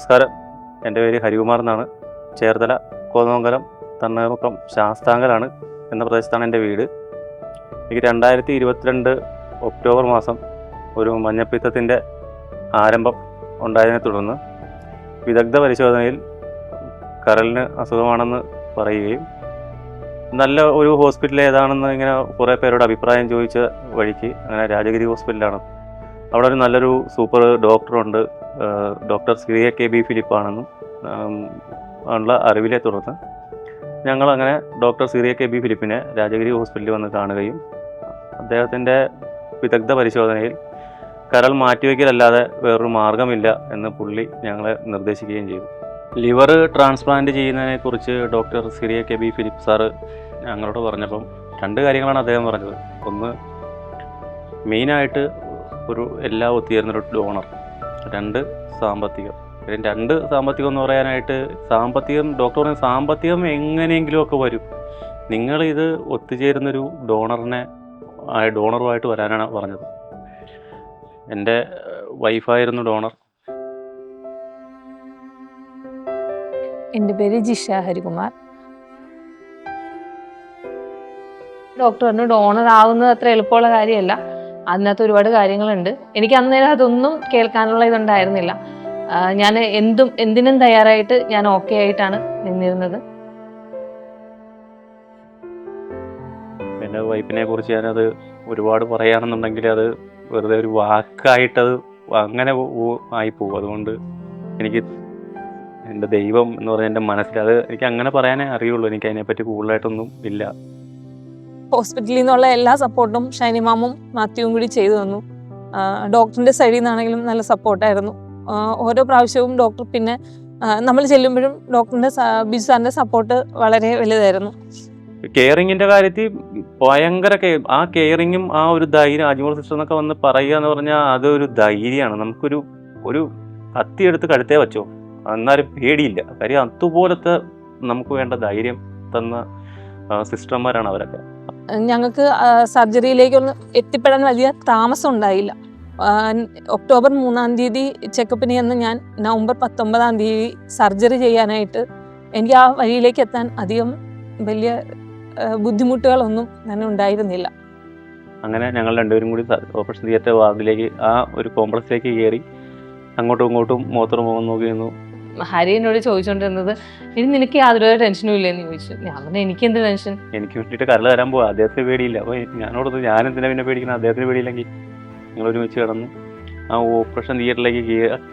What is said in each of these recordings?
നമസ്കാരം. എൻ്റെ പേര് ഹരികുമാർ എന്നാണ്. ചേർത്തല കോതമംഗലം തണ്ണീർമുക്കം ശാസ്താങ്കലാണ് എന്ന പ്രദേശത്താണ് എൻ്റെ വീട്. എനിക്ക് 2022 ഒക്ടോബർ മാസം ഒരു മഞ്ഞപ്പിത്തത്തിൻ്റെ ആരംഭം ഉണ്ടായതിനെ തുടർന്ന് വിദഗ്ധ പരിശോധനയിൽ കരളിന് അസുഖമാണെന്ന് പറയുകയും നല്ല ഒരു ഹോസ്പിറ്റൽ ഏതാണെന്ന് ഇങ്ങനെ കുറേ പേരോട് അഭിപ്രായം ചോദിച്ച വഴിക്ക് അങ്ങനെ രാജഗിരി ഹോസ്പിറ്റലാണ്. അവിടെ ഒരു നല്ലൊരു സൂപ്പർ ഡോക്ടറുണ്ട്, ഡോക്ടർ സിറിയ KB ഫിലിപ്പാണെന്നും ഉള്ള അറിവിലെ തുടർന്ന് ഞങ്ങളങ്ങനെ ഡോക്ടർ സിറിയ KB ഫിലിപ്പിനെ രാജഗിരി ഹോസ്പിറ്റലിൽ വന്ന് കാണുകയും അദ്ദേഹത്തിൻ്റെ വിദഗ്ധ പരിശോധനയിൽ കരൾ മാറ്റിവെക്കലല്ലാതെ വേറൊരു മാർഗമില്ല എന്ന് പുള്ളി ഞങ്ങളെ നിർദ്ദേശിക്കുകയും ചെയ്തു. ലിവർ ട്രാൻസ്പ്ലാന്റ് ചെയ്യുന്നതിനെക്കുറിച്ച് doctor Syria KB Philip sir ഞങ്ങളോട് പറഞ്ഞപ്പം 2 കാര്യങ്ങളാണ് അദ്ദേഹം പറഞ്ഞത്. ഒന്ന്, മെയിനായിട്ട് ഒരു എല്ലാ ഒത്തുചേരുന്നൊരു ഡോണർ. 2, സാമ്പത്തികം. 2 സാമ്പത്തികം എന്ന് പറയാനായിട്ട് ഡോക്ടർ പറഞ്ഞ സാമ്പത്തികം എങ്ങനെയെങ്കിലുമൊക്കെ വരും, നിങ്ങളിത് ഒത്തുചേരുന്നൊരു ഡോണറുമായിട്ട് വരാനാണ് പറഞ്ഞത്. എൻ്റെ വൈഫായിരുന്നു ഡോണർ. എൻ്റെ പേര് ജിഷ ഹരികുമാർ. ഡോക്ടർ പറഞ്ഞു ഡോണർ ആവുന്നത് അത്ര എളുപ്പമുള്ള കാര്യമല്ല, അതിനകത്ത് ഒരുപാട് കാര്യങ്ങളുണ്ട്. എനിക്ക് അന്നേരം അതൊന്നും കേൾക്കാനുള്ള ഇതുണ്ടായിരുന്നില്ല. ഞാൻ എന്തിനും തയ്യാറായിട്ട് ഞാൻ ഓക്കെ ആയിട്ടാണ് നിന്നിരുന്നത്. എൻ്റെ വൈഫിനെ കുറിച്ച് ഞാനത് ഒരുപാട് പറയുകയാണെന്നുണ്ടെങ്കിൽ അത് വെറുതെ ഒരു വാക്കായിട്ടത് അങ്ങനെ ആയിപ്പോവും. അതുകൊണ്ട് എനിക്ക് എൻ്റെ ദൈവം എന്ന് പറഞ്ഞാൽ എൻ്റെ മനസ്സിൽ അത് എനിക്ക് അങ്ങനെ പറയാനേ അറിയുള്ളൂ. എനിക്ക് അതിനെപ്പറ്റി കൂടുതലായിട്ടൊന്നും ഇല്ല. ഹോസ്പിറ്റലിൽ നിന്നുള്ള എല്ലാ സപ്പോർട്ടും ഷൈനി മാമും മാത്യുവും കൂടി ചെയ്തു തന്നു. ഡോക്ടറിൻ്റെ സൈഡിൽ നിന്നാണെങ്കിലും നല്ല സപ്പോർട്ടായിരുന്നു. ഓരോ പ്രാവശ്യവും ഡോക്ടർ പിന്നെ നമ്മൾ ചെല്ലുമ്പോഴും ഡോക്ടറിൻ്റെ ബിജു സാറിൻ്റെ സപ്പോർട്ട് വളരെ വലുതായിരുന്നു. കെയറിങ്ങിൻ്റെ കാര്യത്തിൽ ഭയങ്കര ആ കെയറിങ്ങും ആ ഒരു ധൈര്യം അജ്മൽ സിസ്റ്റർ എന്നൊക്കെ വന്ന് പറയുക എന്ന് പറഞ്ഞാൽ അതൊരു ധൈര്യമാണ്. നമുക്കൊരു കത്തിയെടുത്ത് കഴുത്തേ വെച്ചോ, എന്നാലും പേടിയില്ല. കാര്യം അതുപോലത്തെ നമുക്ക് വേണ്ട ധൈര്യം തന്ന സിസ്റ്റർമാരാണ് അവരൊക്കെ. ഞങ്ങൾക്ക് സർജറിയിലേക്കൊന്ന് എത്തിപ്പെടാൻ വലിയ താമസം ഉണ്ടായില്ല. ഒക്ടോബർ 3-ാം തീയതി ചെക്കപ്പിന് ചെന്ന് ഞാൻ നവംബർ 19-ാം തീയതി സർജറി ചെയ്യാനായിട്ട് എനിക്ക് ആ വഴിയിലേക്ക് എത്താൻ അധികം വലിയ ബുദ്ധിമുട്ടുകളൊന്നും തന്നെ ഉണ്ടായിരുന്നില്ല. അങ്ങനെ ഞങ്ങൾ രണ്ടുപേരും കൂടി ഓപ്പറേഷൻ തിയേറ്റർ വാർഡിലേക്ക് ആ ഒരു കോംപ്ലക്സിലേക്ക് കയറി അങ്ങോട്ടും ഇങ്ങോട്ടും മുഖം നോക്കി നിന്നു. ഹരി എന്നോട് ചോദിച്ചുകൊണ്ടിരുന്നത്, ഇനി നിനക്ക് യാതൊരു ടെൻഷനും ഇല്ലെന്ന് ചോദിച്ചു. ഞാൻ പറഞ്ഞു എനിക്ക് എന്ത് ടെൻഷൻ, എനിക്ക് വേണ്ടിയിട്ട് കരൾ തരാൻ പോവാ, അദ്ദേഹത്തിന് പേടിയില്ല. അപ്പോൾ ഞാനോട് ഞാനെന്തിനാ പിന്നെ പേടിക്കണം, അദ്ദേഹത്തിന് പേടിയില്ലെങ്കിൽ. ഞങ്ങൾ ഒരുമിച്ച് കിടന്നു ആ ഓപ്പറേഷൻ തിയേറ്ററിലേക്ക്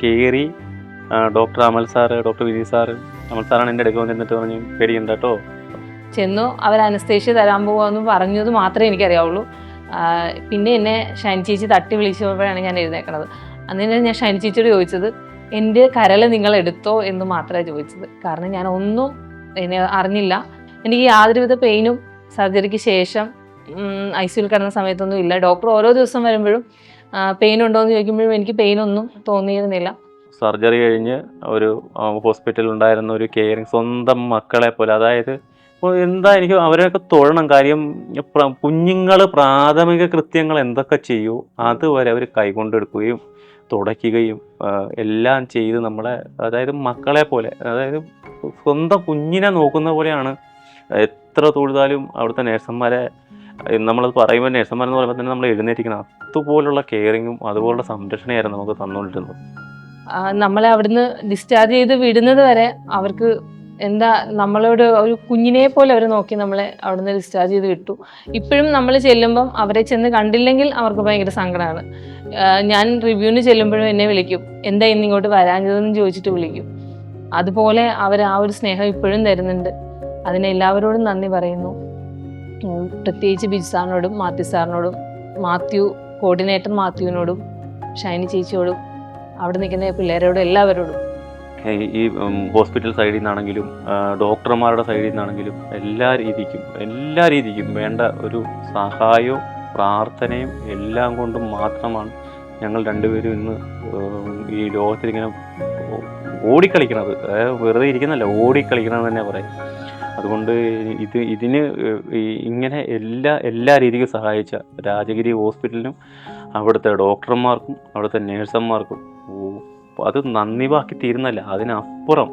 കയറി. ഡോക്ടർ അമൽ സാറ്, ഡോക്ടർ വിനീത് സാറ്, അമൽ സാറാണ് എൻ്റെ അടുക്ക വന്നിട്ട് പറഞ്ഞു പേടിക്കണ്ട കേട്ടോ. ചെന്നു അവർ അനസ്തേഷ്യ തരാൻ പോവാന്ന് പറഞ്ഞത് മാത്രമേ എനിക്കറിയാവുള്ളൂ. പിന്നെ എന്നെ ഷൈൻ ചേച്ചി തട്ടി വിളിച്ചപ്പോഴാണ് ഞാൻ എഴുന്നേക്കണത്. അന്നേരം ഞാൻ ഷൈൻ ചേച്ചിയോട് ചോദിച്ചത് എൻ്റെ കരൾ നിങ്ങൾ എടുത്തോ എന്ന് മാത്രമേ ചോദിച്ചത്. കാരണം ഞാൻ ഒന്നും അറിഞ്ഞില്ല. എനിക്ക് യാതൊരുവിധ പെയിനും സർജറിക്ക് ശേഷം ICUവിൽ കിടന്ന സമയത്തൊന്നും ഇല്ല. ഡോക്ടർ ഓരോ ദിവസം വരുമ്പോഴും പെയിൻ ഉണ്ടോ എന്ന് ചോദിക്കുമ്പോഴും എനിക്ക് പെയിനൊന്നും തോന്നിയിരുന്നില്ല. സർജറി കഴിഞ്ഞ് ഒരു ഹോസ്പിറ്റലിൽ ഉണ്ടായിരുന്ന ഒരു കെയറിങ് സ്വന്തം മക്കളെ പോലെ, അതായത് എന്താ എനിക്ക് അവരെയൊക്കെ തൊഴണം. കാര്യം കുഞ്ഞുങ്ങൾ പ്രാഥമിക കൃത്യങ്ങൾ എന്തൊക്കെ ചെയ്യൂ അതുവരെ അവർ കൈകൊണ്ടെടുക്കുകയും തുടയ്ക്കുകയും എല്ലാം ചെയ്ത് നമ്മളെ, അതായത് മക്കളെ പോലെ, അതായത് സ്വന്തം കുഞ്ഞിനെ നോക്കുന്ന പോലെയാണ്. എത്ര തൊഴുതാലും അവിടുത്തെ നേഴ്സന്മാരെ, നമ്മളത് പറയുമ്പോൾ നേഴ്സന്മാരെന്ന് പറയുമ്പോൾ തന്നെ നമ്മൾ എഴുന്നേറ്റിക്കണം. അതുപോലുള്ള കെയറിങ്ങും അതുപോലുള്ള സംരക്ഷണമായിരുന്നു നമുക്ക് തന്നുകൊണ്ടിരുന്നത്. നമ്മളെ അവിടുന്ന് ഡിസ്ചാർജ് ചെയ്ത് വിടുന്നത് വരെ അവർക്ക് എന്താ നമ്മളോട് ഒരു കുഞ്ഞിനെ പോലെ അവർ നോക്കി നമ്മളെ അവിടുന്ന് ഡിസ്ചാർജ് ചെയ്ത് വിട്ടു. ഇപ്പോഴും നമ്മൾ ചെല്ലുമ്പം അവരെ ചെന്ന് കണ്ടില്ലെങ്കിൽ അവർക്ക് ഭയങ്കര സങ്കടമാണ്. ഞാൻ റിവ്യൂവിന് ചെല്ലുമ്പോഴും എന്നെ വിളിക്കും, എന്താ ഇന്ന് ഇങ്ങോട്ട് വരാഞ്ഞതെന്ന് ചോദിച്ചിട്ട് വിളിക്കും. അതുപോലെ അവർ ആ ഒരു സ്നേഹം ഇപ്പോഴും തരുന്നുണ്ട്. അതിന് എല്ലാവരോടും നന്ദി പറയുന്നു. പ്രത്യേകിച്ച് ബിജു സാറിനോടും മാത്യു സാറിനോടും, കോർഡിനേറ്റർ മാത്യുവിനോടും, ഷൈനി ചേച്ചിയോടും, അവിടെ നിൽക്കുന്ന പിള്ളേരോടും, എല്ലാവരോടും. ഈ ഹോസ്പിറ്റൽ സൈഡിൽ നിന്നാണെങ്കിലും ഡോക്ടർമാരുടെ സൈഡിൽ നിന്നാണെങ്കിലും എല്ലാ രീതിക്കും വേണ്ട ഒരു സഹായവും പ്രാർത്ഥനയും എല്ലാം കൊണ്ടും മാത്രമാണ് ഞങ്ങൾ രണ്ടുപേരും ഇന്ന് ഈ ലോകത്തിലിങ്ങനെ ഓടിക്കളിക്കണത്. വെറുതെ ഇരിക്കുന്നല്ല, ഓടിക്കളിക്കണമെന്ന് തന്നെ പറയും. അതുകൊണ്ട് ഇതിന് ഇങ്ങനെ എല്ലാ രീതിക്കും സഹായിച്ച രാജഗിരി ഹോസ്പിറ്റലിനും അവിടുത്തെ ഡോക്ടർമാർക്കും അവിടുത്തെ നേഴ്സന്മാർക്കും അത് നന്ദി ബാക്കി തീരുന്നല്ല, അതിനപ്പുറം